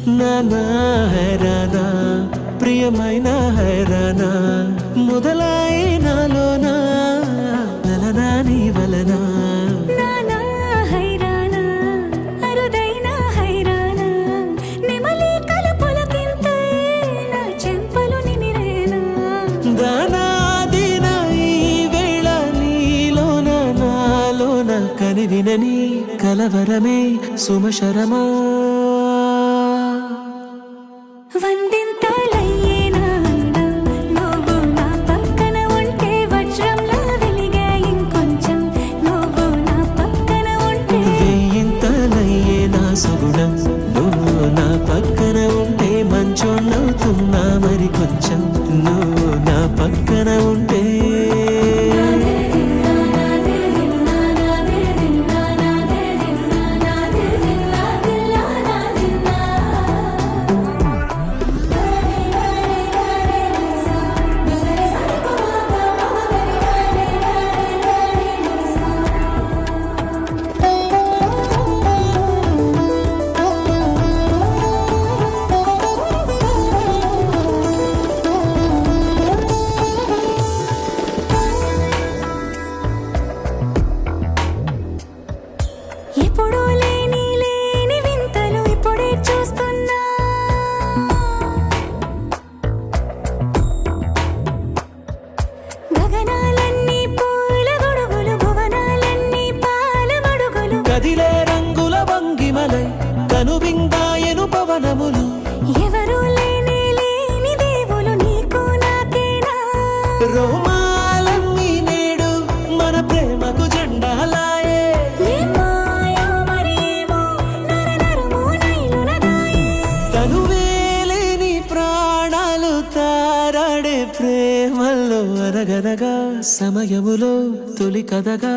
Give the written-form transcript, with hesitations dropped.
నానా హైరానా ప్రియమైన హైరానా మొదలై నాలోనా నలనా నీ వలనా నానా హైరానా అరుదైన హైరానా నెమలి కలుపులకింతై నా చెంపలు నిమిరేనా దానాదిన ఈ వేళ నీలోన నాలోన కనివినని కలవరమే సుమశరమా వందింతలయ్యేనా నువ్వు నా పక్కన ఉంటే వజ్రంలా వెలిగే ఇంకొంచెం నువ్వు నా పక్కన ఉంటే వెయ్యింతలయ్యే నా సుగుణం నువ్వు నా పక్కన ఉంటే మంచోళ్ళవుతున్నా మరి కొంచెం నువ్వు నా పక్కన ఉంటే ఎప్పుడూ లేని వింతలు ఇప్పుడే చూస్తున్నా గగనాలన్నీ పూల గొడుగులు భువనాలన్నీ పాల మడుగులు కదిలే రంగుల భంగిమలై కనువిందాయను పవనములు ఎవరూ లేని దేవులు నీకు నాకేనా రోమాలన్నీ నేడు మన ప్రేమకు జెండాలాయే ఏ మాయో మరేమో నరనరమో నైలునదాయే తనువేలేని ప్రాణాలు తారాడే ప్రేమల్లో అరగనగా సమయములో తొలి కథగా